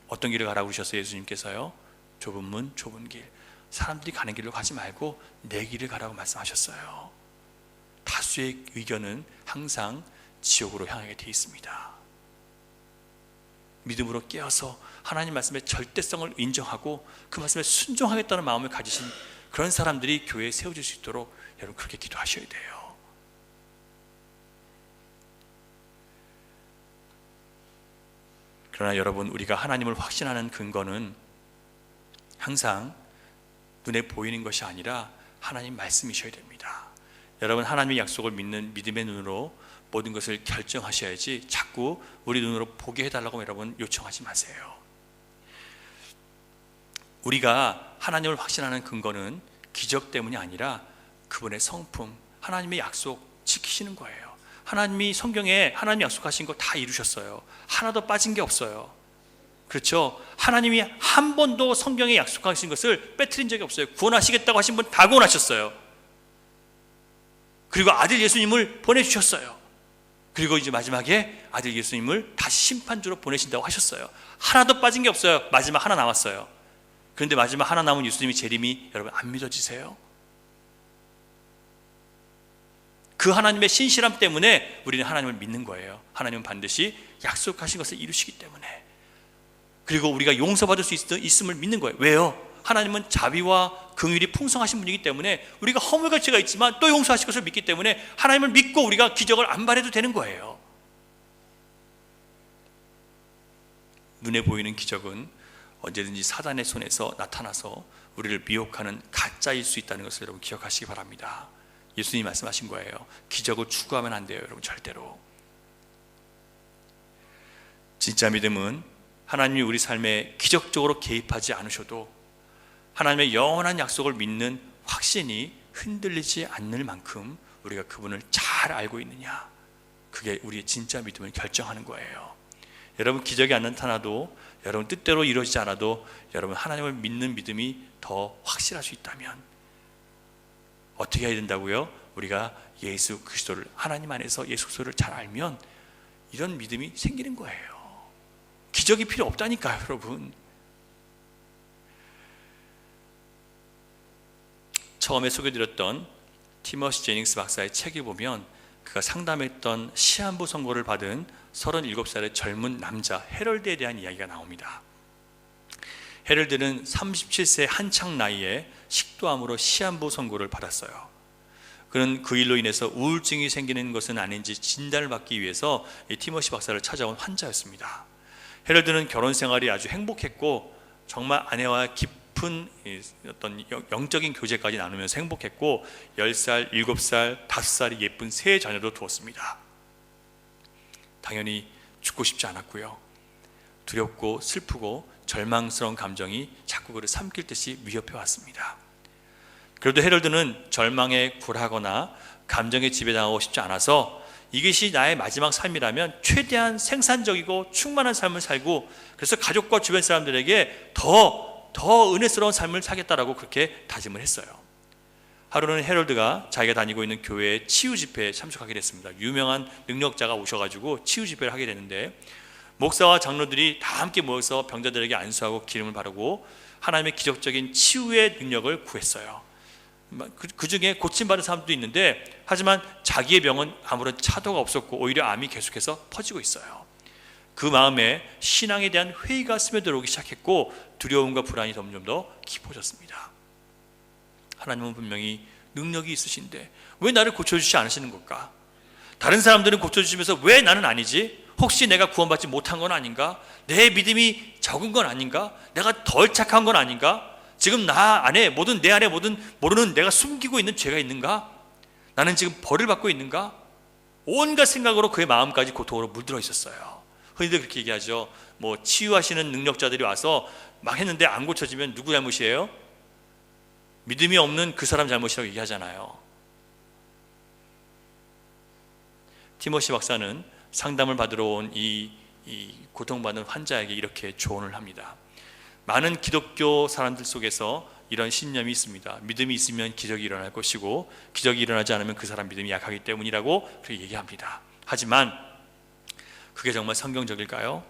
어떤 길을 가라고 그러셨어요? 예수님께서요? 좁은 문, 좁은 길. 사람들이 가는 길로 가지 말고 내 길을 가라고 말씀하셨어요. 다수의 의견은 항상 지옥으로 향하게 되어 있습니다. 믿음으로 깨어서 하나님 말씀의 절대성을 인정하고 그 말씀에 순종하겠다는 마음을 가지신 그런 사람들이 교회에 세워질 수 있도록 여러분 그렇게 기도하셔야 돼요. 그러나 여러분 우리가 하나님을 확신하는 근거는 항상 눈에 보이는 것이 아니라 하나님 말씀이셔야 됩니다. 여러분 하나님의 약속을 믿는 믿음의 눈으로 모든 것을 결정하셔야지 자꾸 우리 눈으로 보게 해달라고 여러분 요청하지 마세요. 우리가 하나님을 확신하는 근거는 기적 때문이 아니라 그분의 성품, 하나님의 약속 지키시는 거예요. 하나님이 성경에 하나님 약속하신 거 다 이루셨어요. 하나도 빠진 게 없어요. 그렇죠? 하나님이 한 번도 성경에 약속하신 것을 빼뜨린 적이 없어요. 구원하시겠다고 하신 분 다 구원하셨어요. 그리고 아들 예수님을 보내주셨어요. 그리고 이제 마지막에 아들 예수님을 다시 심판주로 보내신다고 하셨어요. 하나도 빠진 게 없어요. 마지막 하나 남았어요. 그런데 마지막 하나 남은 예수님이 재림이 여러분 안 믿어지세요? 그 하나님의 신실함 때문에 우리는 하나님을 믿는 거예요. 하나님은 반드시 약속하신 것을 이루시기 때문에. 그리고 우리가 용서받을 수 있음을 믿는 거예요. 왜요? 하나님은 자비와 긍휼이 풍성하신 분이기 때문에 우리가 허물과 죄가 있지만 또 용서하실 것을 믿기 때문에 하나님을 믿고 우리가 기적을 안 바라도 되는 거예요. 눈에 보이는 기적은 언제든지 사단의 손에서 나타나서 우리를 미혹하는 가짜일 수 있다는 것을 여러분 기억하시기 바랍니다. 예수님이 말씀하신 거예요. 기적을 추구하면 안 돼요, 여러분. 절대로. 진짜 믿음은 하나님이 우리 삶에 기적적으로 개입하지 않으셔도 하나님의 영원한 약속을 믿는 확신이 흔들리지 않을 만큼 우리가 그분을 잘 알고 있느냐, 그게 우리의 진짜 믿음을 결정하는 거예요. 여러분 기적이 안 나타나도, 여러분 뜻대로 이루어지지 않아도 여러분 하나님을 믿는 믿음이 더 확실할 수 있다면 어떻게 해야 된다고요? 우리가 예수 그리스도를, 하나님 안에서 예수 그리스도를 잘 알면 이런 믿음이 생기는 거예요. 기적이 필요 없다니까요, 여러분. 처음에 소개드렸던 티머시 제닝스 박사의 책을 보면 그가 상담했던 시한부 선고를 받은 37살의 젊은 남자 헤럴드에 대한 이야기가 나옵니다. 헤럴드는 37세 한창 나이에 식도암으로 시한부 선고를 받았어요. 그는 그 일로 인해서 우울증이 생기는 것은 아닌지 진단을 받기 위해서 이 티머시 박사를 찾아온 환자였습니다. 헤럴드는 결혼 생활이 아주 행복했고 정말 아내와 깊은 어떤 영적인 교제까지 나누면서 행복했고 10살, 7살, 5살이 예쁜 세 자녀도 두었습니다. 당연히 죽고 싶지 않았고요. 두렵고 슬프고 절망스러운 감정이 자꾸 그를 삼킬 듯이 위협해 왔습니다. 그래도 헤럴드는 절망에 굴하거나 감정에 지배당하고 싶지 않아서 이것이 나의 마지막 삶이라면 최대한 생산적이고 충만한 삶을 살고, 그래서 가족과 주변 사람들에게 더 은혜스러운 삶을 살겠다라고 그렇게 다짐을 했어요. 하루는 헤럴드가 자기가 다니고 있는 교회의 치유 집회에 참석하게 됐습니다. 유명한 능력자가 오셔가지고 치유 집회를 하게 되는데, 목사와 장로들이 다 함께 모여서 병자들에게 안수하고 기름을 바르고 하나님의 기적적인 치유의 능력을 구했어요. 그 중에 고침받은 사람도 있는데, 하지만 자기의 병은 아무런 차도가 없었고 오히려 암이 계속해서 퍼지고 있어요. 그 마음에 신앙에 대한 회의가 스며들어오기 시작했고, 두려움과 불안이 점점 더 깊어졌습니다. 하나님은 분명히 능력이 있으신데 왜 나를 고쳐주지 않으시는 걸까? 다른 사람들은 고쳐주시면서 왜 나는 아니지? 혹시 내가 구원받지 못한 건 아닌가? 내 믿음이 적은 건 아닌가? 내가 덜 착한 건 아닌가? 지금 나 안에 내 안에 모르는 내가 숨기고 있는 죄가 있는가? 나는 지금 벌을 받고 있는가? 온갖 생각으로 그의 마음까지 고통으로 물들어 있었어요. 흔히들 그렇게 얘기하죠. 치유하시는 능력자들이 와서 막 했는데 안 고쳐지면 누구 잘못이에요? 믿음이 없는 그 사람 잘못이라고 얘기하잖아요. 티모시 박사는 상담을 받으러 온 이 고통받는 환자에게 이렇게 조언을 합니다. 많은 기독교 사람들 속에서 이런 신념이 있습니다. 믿음이 있으면 기적이 일어날 것이고, 기적이 일어나지 않으면 그 사람 믿음이 약하기 때문이라고 그렇게 얘기합니다. 하지만 그게 정말 성경적일까요?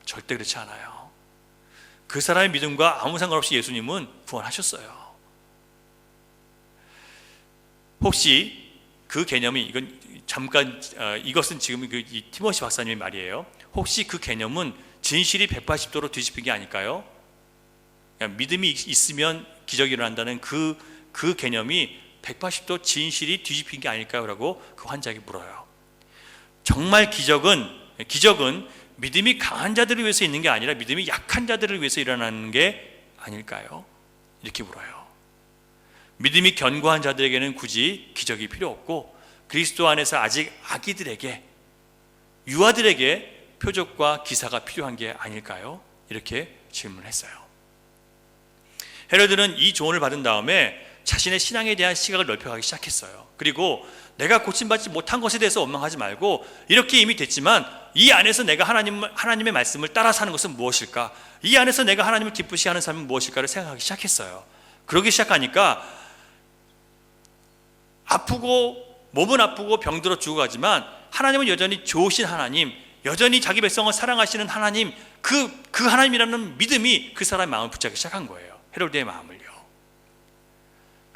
절대 그렇지 않아요. 그 사람의 믿음과 아무 상관없이 예수님은 구원하셨어요. 혹시 그 개념이, 이것은 지금 이 티모시 박사님의 말이에요. 혹시 그 개념은 진실이 180도로 뒤집힌 게 아닐까요? 믿음이 있으면 기적이 일어난다는 그 개념이 180도 진실이 뒤집힌 게 아닐까요? 라고 그 환자에게 물어요. 정말 기적은 믿음이 강한 자들을 위해서 있는 게 아니라 믿음이 약한 자들을 위해서 일어나는 게 아닐까요? 이렇게 물어요. 믿음이 견고한 자들에게는 굳이 기적이 필요 없고, 그리스도 안에서 아직 아기들에게, 유아들에게 표적과 기사가 필요한 게 아닐까요? 이렇게 질문했어요. 헤로드는 이 조언을 받은 다음에 자신의 신앙에 대한 시각을 넓혀가기 시작했어요. 그리고 내가 고침받지 못한 것에 대해서 원망하지 말고, 이렇게 이미 됐지만 이 안에서 내가 하나님의 말씀을 따라 사는 것은 무엇일까? 이 안에서 내가 하나님을 기쁘시게 하는 삶은 무엇일까를 생각하기 시작했어요. 그러기 시작하니까 몸은 아프고 병들어 죽어가지만 하나님은 여전히 좋으신 하나님, 여전히 자기 백성을 사랑하시는 하나님, 그 하나님이라는 믿음이 그 사람의 마음을 붙잡기 시작한 거예요. 헤로드의 마음을요.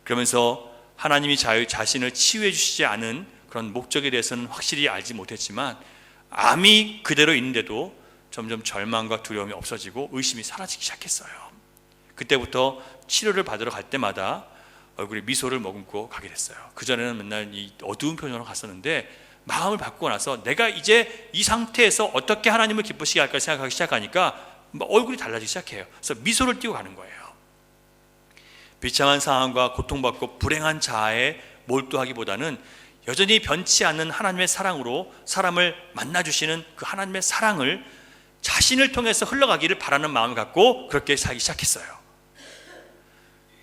그러면서 하나님이 자신을 치유해 주시지 않은 그런 목적에 대해서는 확실히 알지 못했지만, 암이 그대로 있는데도 점점 절망과 두려움이 없어지고 의심이 사라지기 시작했어요. 그때부터 치료를 받으러 갈 때마다 얼굴에 미소를 머금고 가게 됐어요. 그전에는 맨날 이 어두운 표정으로 갔었는데, 마음을 바꾸고 나서 내가 이제 이 상태에서 어떻게 하나님을 기쁘시게 할까 생각하기 시작하니까 얼굴이 달라지기 시작해요. 그래서 미소를 띄고 가는 거예요. 비참한 상황과 고통받고 불행한 자아에 몰두하기보다는 여전히 변치 않는 하나님의 사랑으로 사람을 만나주시는 그 하나님의 사랑을 자신을 통해서 흘러가기를 바라는 마음을 갖고 그렇게 살기 시작했어요.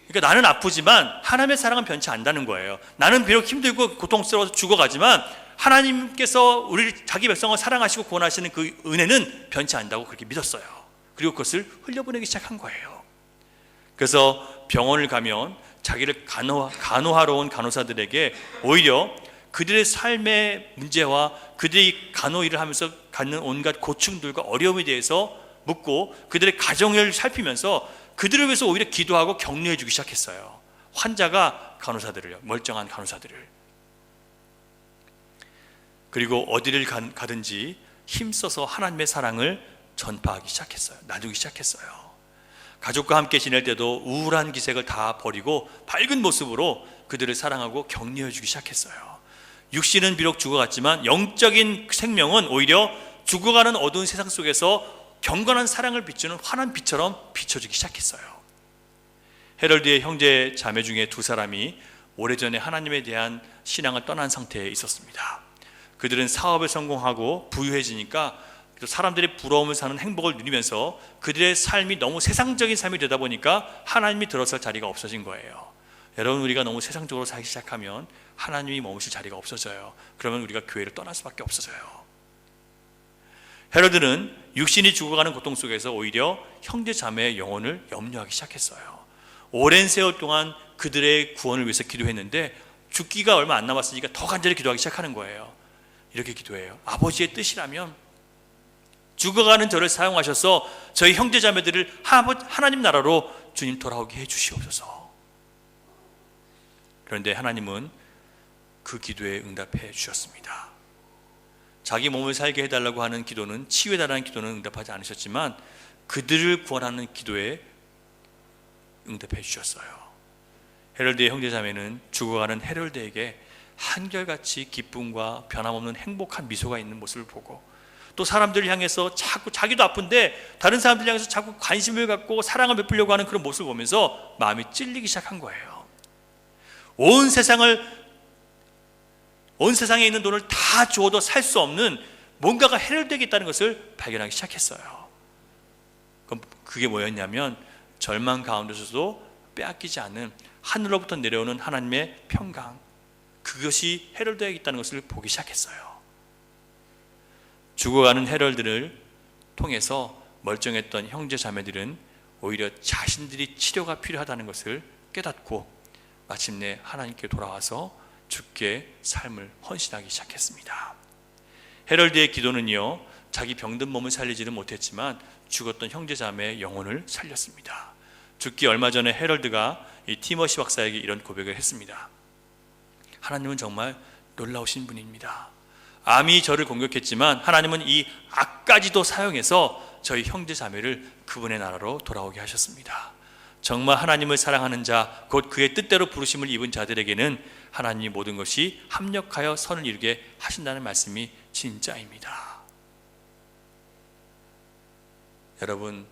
그러니까 나는 아프지만 하나님의 사랑은 변치 않는다는 거예요. 나는 비록 힘들고 고통스러워서 죽어가지만 하나님께서 자기 백성을 사랑하시고 구원하시는 그 은혜는 변치 않는다고 그렇게 믿었어요. 그리고 그것을 흘려보내기 시작한 거예요. 그래서 병원을 가면 자기를 간호하러 온 간호사들에게 오히려 그들의 삶의 문제와 그들이 간호 일을 하면서 갖는 온갖 고충들과 어려움에 대해서 묻고 그들의 가정을 살피면서 그들을 위해서 오히려 기도하고 격려해 주기 시작했어요. 환자가 간호사들을요, 멀쩡한 간호사들을. 그리고 어디를 가든지 힘써서 하나님의 사랑을 전파하기 시작했어요. 나누기 시작했어요. 가족과 함께 지낼 때도 우울한 기색을 다 버리고 밝은 모습으로 그들을 사랑하고 격려해 주기 시작했어요. 육신은 비록 죽어갔지만 영적인 생명은 오히려 죽어가는 어두운 세상 속에서 경건한 사랑을 비추는 환한 빛처럼 비춰주기 시작했어요. 헤럴드의 형제 자매 중에 두 사람이 오래전에 하나님에 대한 신앙을 떠난 상태에 있었습니다. 그들은 사업에 성공하고 부유해지니까 사람들의 부러움을 사는 행복을 누리면서 그들의 삶이 너무 세상적인 삶이 되다 보니까 하나님이 들어설 자리가 없어진 거예요. 여러분, 우리가 너무 세상적으로 살기 시작하면 하나님이 머무실 자리가 없어져요. 그러면 우리가 교회를 떠날 수밖에 없어져요. 헤로드는 육신이 죽어가는 고통 속에서 오히려 형제 자매의 영혼을 염려하기 시작했어요. 오랜 세월 동안 그들의 구원을 위해서 기도했는데 죽기가 얼마 안 남았으니까 더 간절히 기도하기 시작하는 거예요. 이렇게 기도해요. 아버지의 뜻이라면 죽어가는 저를 사용하셔서 저희 형제 자매들을 하나님 나라로 주님 돌아오게 해 주시옵소서. 그런데 하나님은 그 기도에 응답해 주셨습니다. 자기 몸을 살게 해달라고 하는 기도는, 치유해달라는 기도는 응답하지 않으셨지만 그들을 구원하는 기도에 응답해 주셨어요. 헤럴드의 형제자매는 죽어가는 헤럴드에게 한결같이 기쁨과 변함없는 행복한 미소가 있는 모습을 보고, 또 사람들을 향해서 자꾸 자기도 아픈데 다른 사람들 향해서 자꾸 관심을 갖고 사랑을 베풀려고 하는 그런 모습을 보면서 마음이 찔리기 시작한 거예요. 온 세상에 있는 돈을 다 주어도 살 수 없는 뭔가가 헤럴드에게 있다는 것을 발견하기 시작했어요. 그럼 그게 뭐였냐면 절망 가운데서도 빼앗기지 않은 하늘로부터 내려오는 하나님의 평강, 그것이 헤럴드에게 있다는 것을 보기 시작했어요. 죽어가는 헤럴드를 통해서 멀쩡했던 형제 자매들은 오히려 자신들이 치료가 필요하다는 것을 깨닫고 마침내 하나님께 돌아와서 주께 삶을 헌신하기 시작했습니다. 헤럴드의 기도는요, 자기 병든 몸을 살리지는 못했지만 죽었던 형제 자매의 영혼을 살렸습니다. 죽기 얼마 전에 헤럴드가 이 티머시 박사에게 이런 고백을 했습니다. 하나님은 정말 놀라우신 분입니다. 암이 저를 공격했지만 하나님은 이 악까지도 사용해서 저희 형제 자매를 그분의 나라로 돌아오게 하셨습니다. 정말 하나님을 사랑하는 자, 곧 그의 뜻대로 부르심을 입은 자들에게는 하나님이 모든 것이 합력하여 선을 이루게 하신다는 말씀이 진짜입니다. 여러분,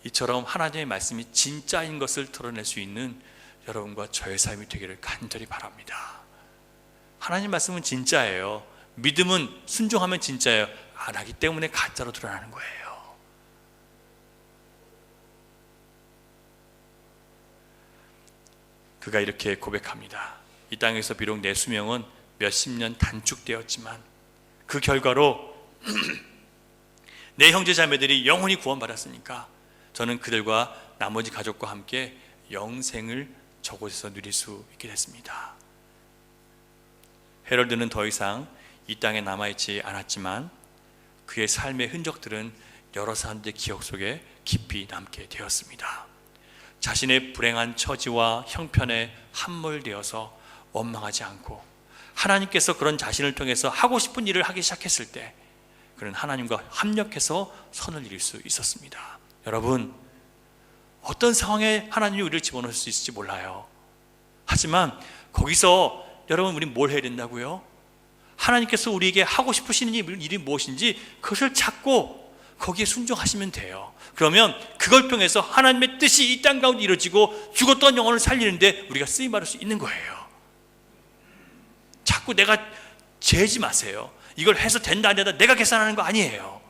이처럼 하나님의 말씀이 진짜인 것을 드러낼 수 있는 여러분과 저의 삶이 되기를 간절히 바랍니다. 하나님 말씀은 진짜예요. 믿음은 순종하면 진짜예요. 안 하기 때문에 가짜로 드러나는 거예요. 그가 이렇게 고백합니다. 이 땅에서 비록 내 수명은 몇십 년 단축되었지만 그 결과로 내 형제 자매들이 영원히 구원받았으니까 저는 그들과 나머지 가족과 함께 영생을 저곳에서 누릴 수 있게 됐습니다. 헤럴드는 더 이상 이 땅에 남아있지 않았지만 그의 삶의 흔적들은 여러 사람들의 기억 속에 깊이 남게 되었습니다. 자신의 불행한 처지와 형편에 함몰되어서 원망하지 않고 하나님께서 그런 자신을 통해서 하고 싶은 일을 하기 시작했을 때 그는 하나님과 합력해서 선을 이룰 수 있었습니다. 여러분, 어떤 상황에 하나님이 우리를 집어넣을 수 있을지 몰라요. 하지만 거기서 여러분, 우리는 뭘 해야 된다고요? 하나님께서 우리에게 하고 싶으시는 일이 무엇인지 그것을 찾고 거기에 순종하시면 돼요. 그러면 그걸 통해서 하나님의 뜻이 이 땅 가운데 이루어지고 죽었던 영혼을 살리는데 우리가 쓰임받을 수 있는 거예요. 자꾸 내가 재지 마세요. 이걸 해서 된다 안 된다 내가 계산하는 거 아니에요.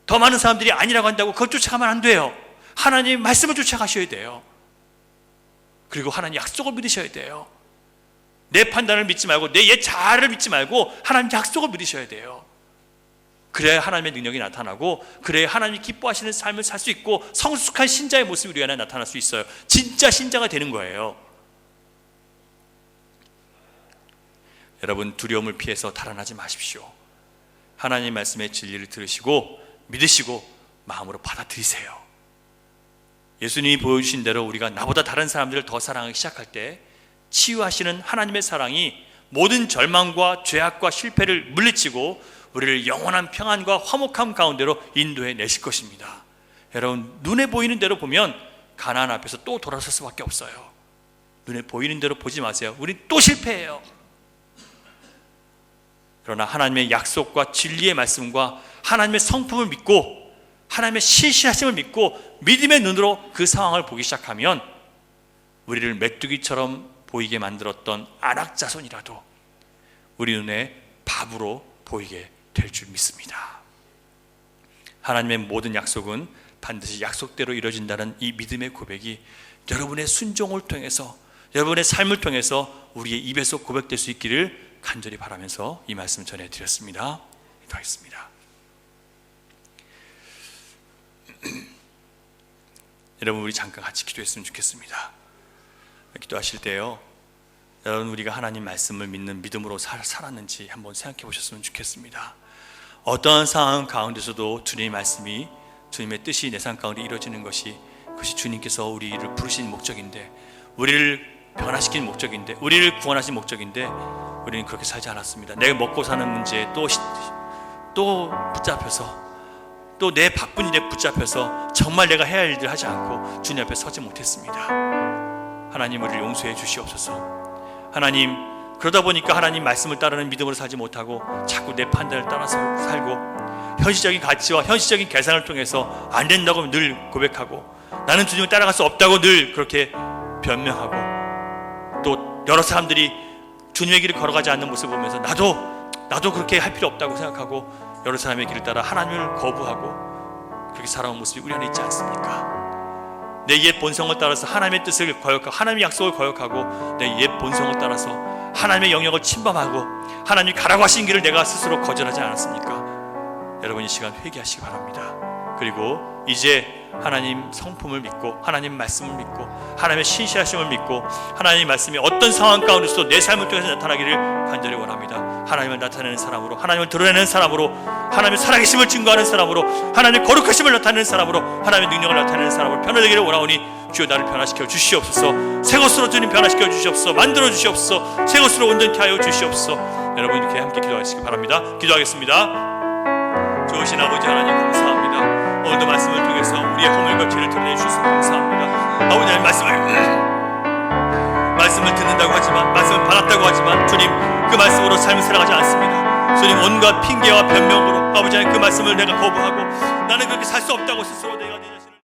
더 많은 사람들이 아니라고 한다고 그걸 쫓아가면 안 돼요. 하나님의 말씀을 쫓아가셔야 돼요. 그리고 하나님 약속을 믿으셔야 돼요. 내 판단을 믿지 말고 내 옛 자아를 믿지 말고 하나님 약속을 믿으셔야 돼요. 그래야 하나님의 능력이 나타나고 그래야 하나님이 기뻐하시는 삶을 살 수 있고 성숙한 신자의 모습이 우리 안에 나타날 수 있어요. 진짜 신자가 되는 거예요. 여러분, 두려움을 피해서 달아나지 마십시오. 하나님 말씀의 진리를 들으시고 믿으시고 마음으로 받아들이세요. 예수님이 보여주신 대로 우리가 나보다 다른 사람들을 더 사랑하기 시작할 때 치유하시는 하나님의 사랑이 모든 절망과 죄악과 실패를 물리치고 우리를 영원한 평안과 화목함 가운데로 인도해 내실 것입니다. 여러분, 눈에 보이는 대로 보면 가나안 앞에서 또 돌아설 수밖에 없어요. 눈에 보이는 대로 보지 마세요. 우린 또 실패해요. 그러나 하나님의 약속과 진리의 말씀과 하나님의 성품을 믿고 하나님의 신실하심을 믿고 믿음의 눈으로 그 상황을 보기 시작하면 우리를 메뚜기처럼 보이게 만들었던 안악자손이라도 우리 눈에 밥으로 보이게 될 줄 믿습니다. 하나님의 모든 약속은 반드시 약속대로 이루어진다는 이 믿음의 고백이 여러분의 순종을 통해서, 여러분의 삶을 통해서 우리의 입에서 고백될 수 있기를 간절히 바라면서 이 말씀 전해드렸습니다. 기도하겠습니다. 여러분, 우리 잠깐 같이 기도했으면 좋겠습니다. 기도하실 때요, 여러분, 우리가 하나님 말씀을 믿는 믿음으로 살았는지 한번 생각해 보셨으면 좋겠습니다. 어떠한 상황 가운데서도 주님의 말씀이, 주님의 뜻이 내 삶 가운데 이루어지는 것이, 그것이 주님께서 우리를 부르신 목적인데, 우리를 변화시킨 목적인데, 우리를 구원하신 목적인데, 우리는 그렇게 살지 않았습니다. 내가 먹고 사는 문제에 또 붙잡혀서, 또 내 바쁜 일에 붙잡혀서 정말 내가 해야 할 일들 하지 않고 주님 앞에 서지 못했습니다. 하나님, 우리를 용서해 주시옵소서. 하나님, 그러다 보니까 하나님 말씀을 따르는 믿음으로 살지 못하고 자꾸 내 판단을 따라서 살고, 현실적인 가치와 현실적인 계산을 통해서 안 된다고 늘 고백하고, 나는 주님을 따라갈 수 없다고 늘 그렇게 변명하고, 또 여러 사람들이 주님의 길을 걸어가지 않는 모습을 보면서 나도 그렇게 할 필요 없다고 생각하고 여러 사람의 길을 따라 하나님을 거부하고 그렇게 살아온 모습이 우리 안에 있지 않습니까? 내 옛 본성을 따라서 하나님의 뜻을 거역하고, 하나님의 약속을 거역하고, 내 옛 본성을 따라서 하나님의 영역을 침범하고 하나님이 가라고 하신 길을 내가 스스로 거절하지 않았습니까? 여러분, 이 시간 회개하시기 바랍니다. 그리고 이제 하나님 성품을 믿고, 하나님 말씀을 믿고, 하나님의 신실하심을 믿고, 하나님 말씀이 어떤 상황 가운데서도 내 삶을 통해서 나타나기를 간절히 원합니다. 하나님을 나타내는 사람으로, 하나님을 드러내는 사람으로, 하나님의 살아계심을 증거하는 사람으로, 하나님의 거룩하심을 나타내는 사람으로, 하나님의 능력을 나타내는 사람으로 변화되기를 원하오니 주여 나를 변화시켜 주시옵소서. 새 것으로 주님 변화시켜 주시옵소서. 만들어 주시옵소서. 새 것으로 온전케 하여 주시옵소서. 여러분, 이렇게 함께 기도하시기 바랍니다. 기도하겠습니다. 좋으신 아버지 하나님, 감사합니다. 오늘도 말씀을 통해서 우리의 허물과 죄를 드러내 주셔서 감사합니다. 아버지 하나님, 말씀을 듣는다고 하지만, 말씀을 받았다고 하지만 주님, 그 말씀으로 삶을 살아가지 않습니다. 주님, 온갖 핑계와 변명으로 아버지 하나님 그 말씀을 내가 거부하고 나는 그렇게 살 수 없다고 스스로 내가